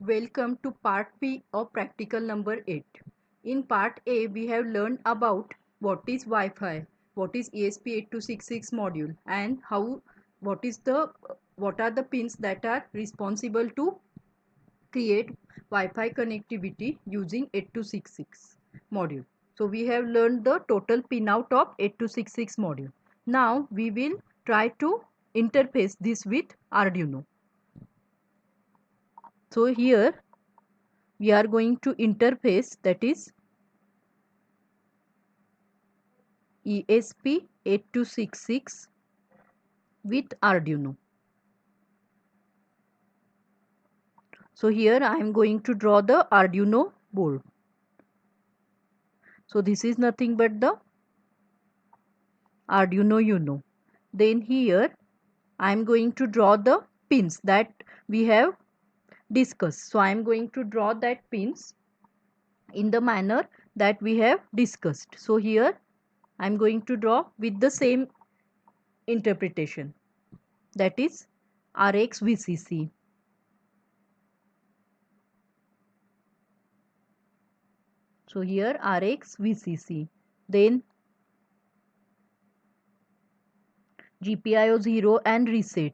Welcome to part B of practical number 8. In part A, we have learned about what is Wi-Fi, what is ESP8266 module, and what are the pins that are responsible to create Wi-Fi connectivity using 8266 module. So we have learned the total pin out of 8266 module. Now we will try to interface this with Arduino. So here we are going to interface, that is ESP8266 with Arduino. So here I am going to draw the Arduino board. So this is nothing but the Arduino Uno. Then here I am going to draw the pins that we have discussed. So I am going to draw that pins in the manner that we have discussed. So here I am going to draw with the same interpretation, that is RX VCC. So here RX VCC, then GPIO 0 and reset.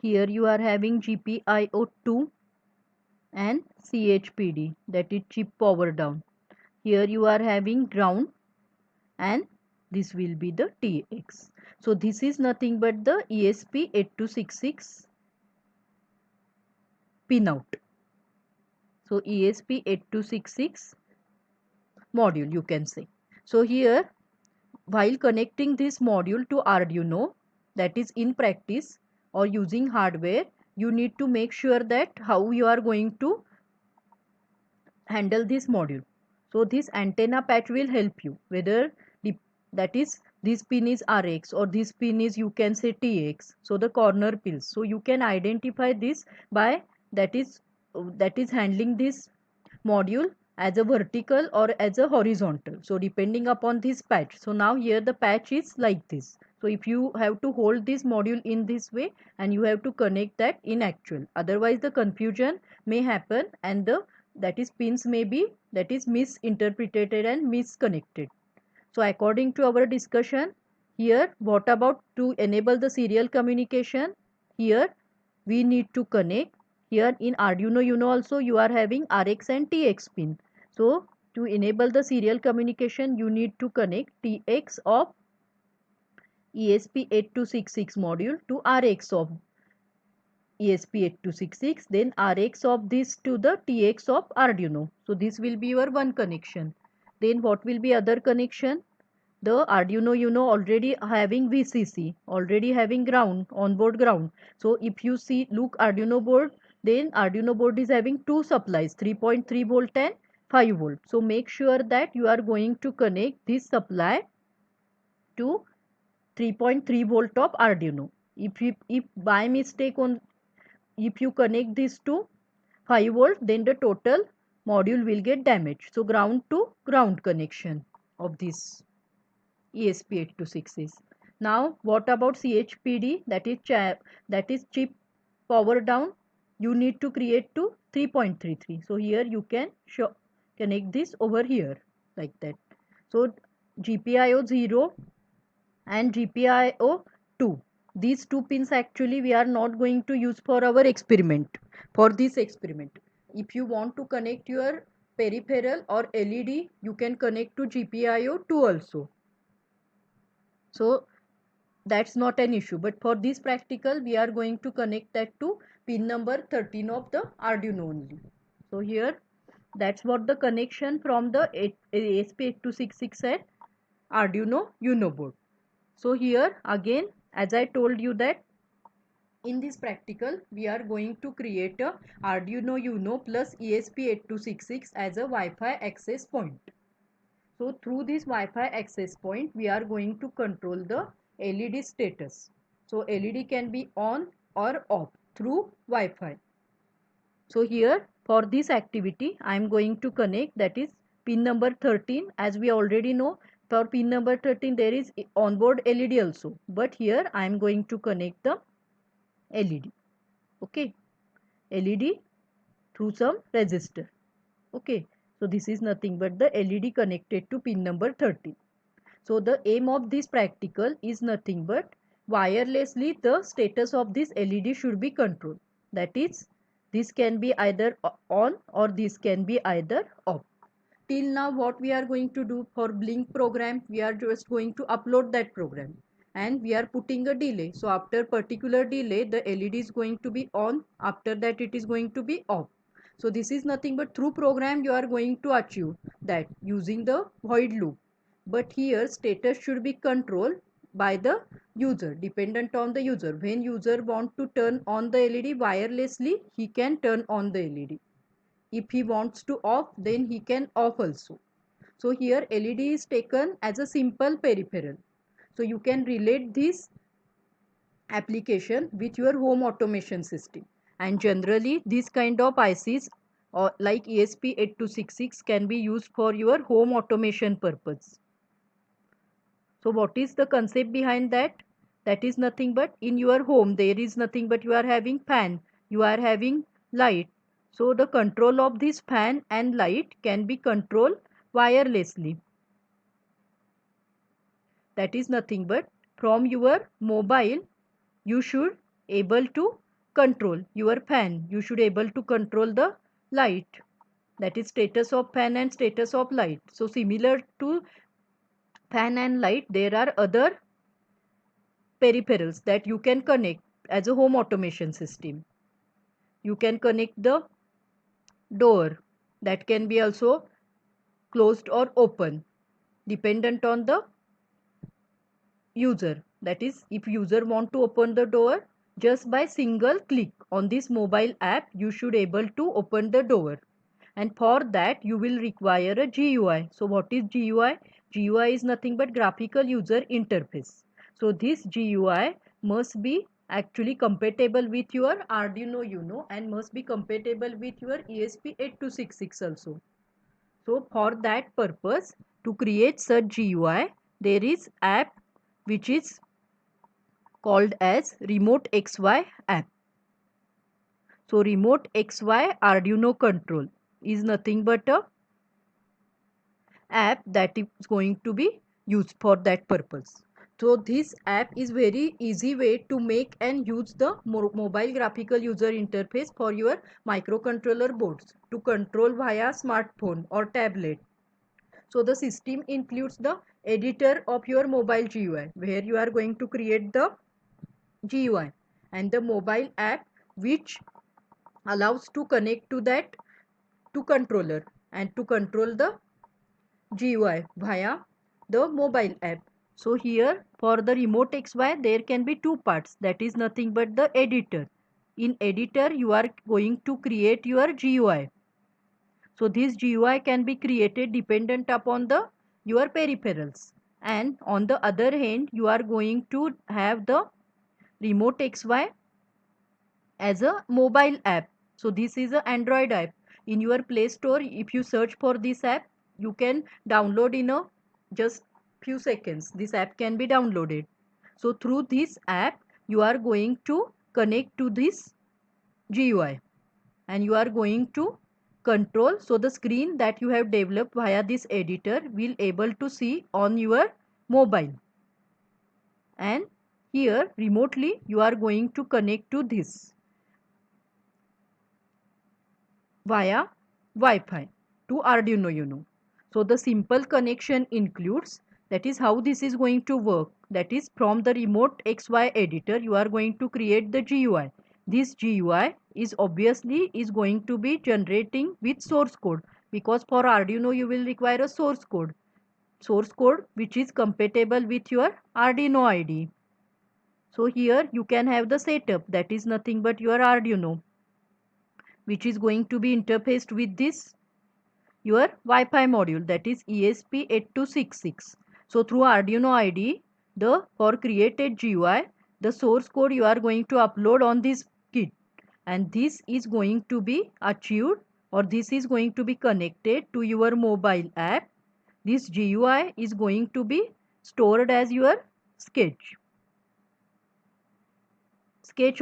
Here you are having GPIO 2 and CHPD, that is chip power down. Here you are having ground and this will be the TX. So this is nothing but the ESP8266 pinout. So ESP8266 module, you can say. So here, while connecting this module to Arduino, that is in practice or using hardware, you need to make sure that how you are going to handle this module. So this antenna patch will help you, whether that is this pin is RX or this pin is, you can say, TX. So the corner pins. So you can identify this by that is handling this module as a vertical or as a horizontal. So depending upon this patch. So now here the patch is like this. So if you have to hold this module in this way and you have to connect that in actual, otherwise the confusion may happen and the that is pins may be that is misinterpreted and misconnected. So according to our discussion here, what about to enable the serial communication? Here we need to connect. Here in Arduino Uno also you are having RX and TX pin. So to enable the serial communication you need to connect TX of ESP8266 module to RX of ESP8266, then RX of this to the TX of Arduino. So this will be your one connection. Then what will be other connection? The Arduino Uno already having VCC, already having ground, onboard ground. So if you see, look Arduino board, then Arduino board is having two supplies, 3.3 volt and 5 volt. So make sure that you are going to connect this supply to 3.3 volt of Arduino. If by mistake on if you connect this to 5 volt, then the total module will get damaged. So ground to ground connection of this ESP8266 is. Now what about CHPD, that is chip power down? You need to create to 3.33. So here you can connect this over here like that. So GPIO 0 and GPIO 2, these two pins actually we are not going to use for our experiment. For this experiment, if you want to connect your peripheral or LED, you can connect to GPIO 2 also. So that's not an issue, but for this practical we are going to connect that to pin number 13 of the Arduino only. So here that's what the connection from the ESP8266 and Arduino Uno board. So here again, as I told you that in this practical we are going to create a Arduino Uno plus ESP8266 as a Wi-Fi access point. So through this Wi-Fi access point, we are going to control the LED status. So LED can be on or off through Wi-Fi. So here for this activity, I am going to connect, that is pin number 13. As we already know, For pin number 13 there is onboard LED also, but here I am going to connect the LED. Okay, LED through some resistor. Okay, so this is nothing but the LED connected to pin number 13. So the aim of this practical is nothing but wirelessly the status of this LED should be controlled. That is, this can be either on or this can be either off. Till now what we are going to do for blink program, we are just going to upload that program and we are putting a delay. So after particular delay the LED is going to be on, after that it is going to be off. So this is nothing but through program you are going to achieve that using the void loop. But here status should be controlled by the user, dependent on the user. When user want to turn on the LED wirelessly, he can turn on the LED. If he wants to off, then he can off also. So here LED is taken as a simple peripheral. So you can relate this application with your home automation system. And generally this kind of ICs or like ESP8266 can be used for your home automation purpose. So what is the concept behind that? That is nothing but in your home there is nothing but you are having fan, you are having light. So the control of this fan and light can be controlled wirelessly. That is nothing but from your mobile you should able to control your fan. You should able to control the light. That is status of fan and status of light. So similar to fan and light there are other peripherals that you can connect as a home automation system. You can connect the door that can be also closed or open dependent on the user. That is, if user want to open the door, just by single click on this mobile app you should able to open the door, and for that you will require a GUI. So what is GUI? GUI is nothing but graphical user interface. So this GUI must be actually compatible with your Arduino Uno and must be compatible with your ESP8266 also. So for that purpose, to create such GUI, there is app which is called as Remote XY app. So Remote XY Arduino Control is nothing but a app that is going to be used for that purpose. So this app is very easy way to make and use the mobile graphical user interface for your microcontroller boards to control via smartphone or tablet. So the system includes the editor of your mobile GUI where you are going to create the GUI and the mobile app which allows to connect to that to controller and to control the GUI via the mobile app. So here for the Remote XY there can be two parts, that is nothing but the editor. In editor you are going to create your GUI. So this GUI can be created dependent upon the your peripherals, and on the other hand you are going to have the Remote XY as a mobile app. So this is an Android app. In your Play Store if you search for this app you can download in a just few seconds. This app can be downloaded. So through this app you are going to connect to this GUI and you are going to control. So the screen that you have developed via this editor will able to see on your mobile, and here remotely you are going to connect to this via Wi-Fi to Arduino Uno. So the simple connection includes, that is how this is going to work. That is from the Remote XY editor you are going to create the GUI. This GUI is obviously is going to be generating with source code, because for Arduino you will require a source code. Source code which is compatible with your Arduino IDE. So here you can have the setup, that is nothing but your Arduino, which is going to be interfaced with this your Wi-Fi module, that is ESP8266. So through Arduino IDE, the for created GUI, the source code you are going to upload on this kit, and this is going to be achieved, or this is going to be connected to your mobile app. this GUI is going to be stored as your sketch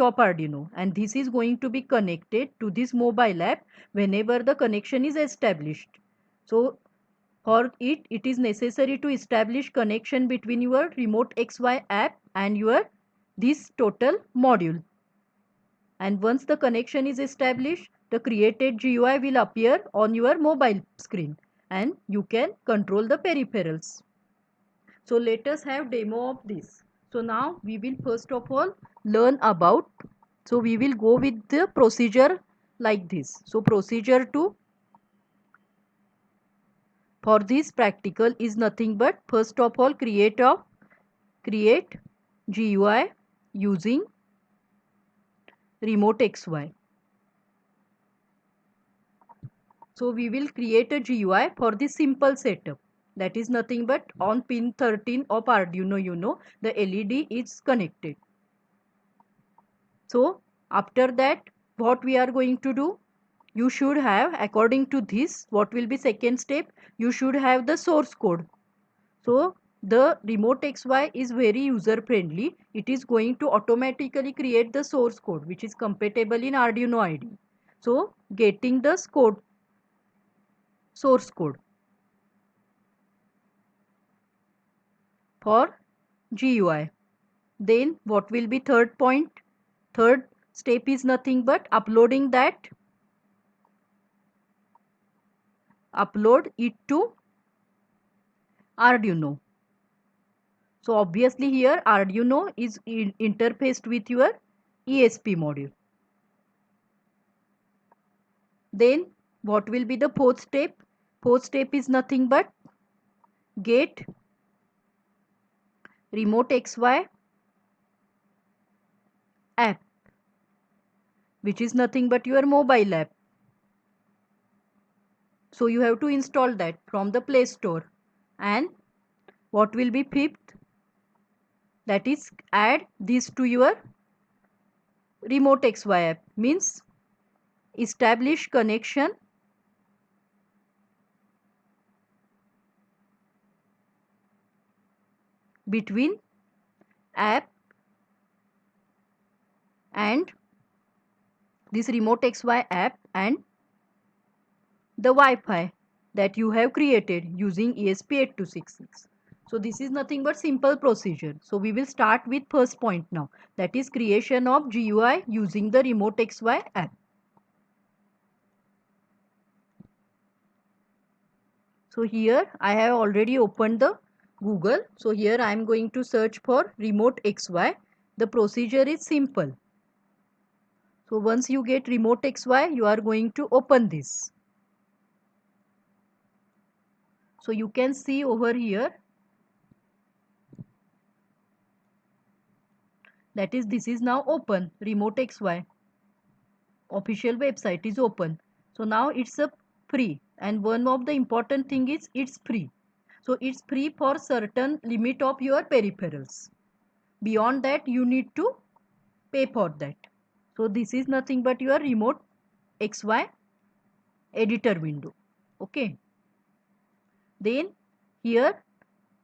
of Arduino, and this is going to be connected to this mobile app whenever the connection is established. So for it is necessary to establish connection between your remote XY app and your this total module. And once the connection is established, the created GUI will appear on your mobile screen and you can control the peripherals. So let us have demo of this. So now we will first of all learn about, so we will go with the procedure like this. So procedure 2 for this practical is nothing but first of all create GUI using remote XY. So we will create a GUI for this simple setup. That is nothing but on pin 13 of Arduino Uno, the LED is connected. So after that, what we are going to do? You should have, according to this, what will be second step? You should have the source code. So the remote XY is very user friendly. It is going to automatically create the source code which is compatible in Arduino IDE. So getting the source code for GUI. Then what will be third point? Third step is nothing but uploading that. Upload it to Arduino. So obviously here Arduino is interfaced with your ESP module. Then what will be the fourth step? Fourth step is nothing but get remote XY app, which is nothing but your mobile app. So you have to install that from the Play Store. And what will be fifth? That is add this to your remote XY app, means establish connection between app and this remote XY app and the Wi-Fi that you have created using ESP8266. So this is nothing but simple procedure. So we will start with first point now, that is creation of GUI using the remote XY app. So here I have already opened the Google. So here I am going to search for remote XY. The procedure is simple. So once you get remote XY, you are going to open this. So you can see over here, that is this is now open. Remote XY official website is open. So now it's a free, and one of the important thing is it's free. So it's free for certain limit of your peripherals. Beyond that you need to pay for that. So this is nothing but your remote XY editor window. Okay. Then here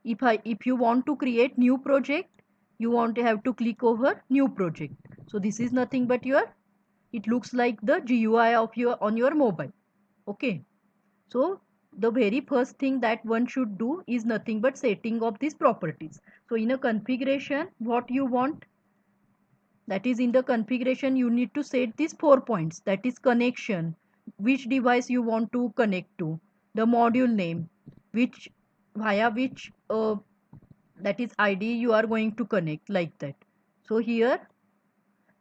if you want to create new project, you want to have to click over new project. So this is nothing but your, it looks like the GUI of your on your mobile. Okay. So the very first thing that one should do is nothing but setting of these properties. So in a configuration, what you want, that is in the configuration you need to set these 4 points, that is connection, which device you want to connect to, the module name, which via which that is ID you are going to connect, like that. So here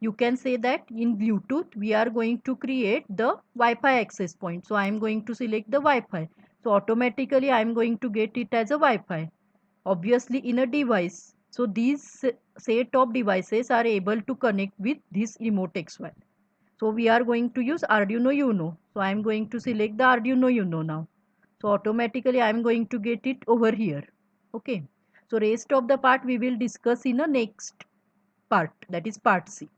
you can say that in Bluetooth we are going to create the Wi-Fi access point. So I am going to select the Wi-Fi. So automatically I am going to get it as a Wi-Fi. Obviously in a device. So these set of devices are able to connect with this remote XY. So we are going to use Arduino Uno. So I am going to select the Arduino Uno now. So automatically I am going to get it over here. Okay. So rest of the part we will discuss in a next part, that is part C.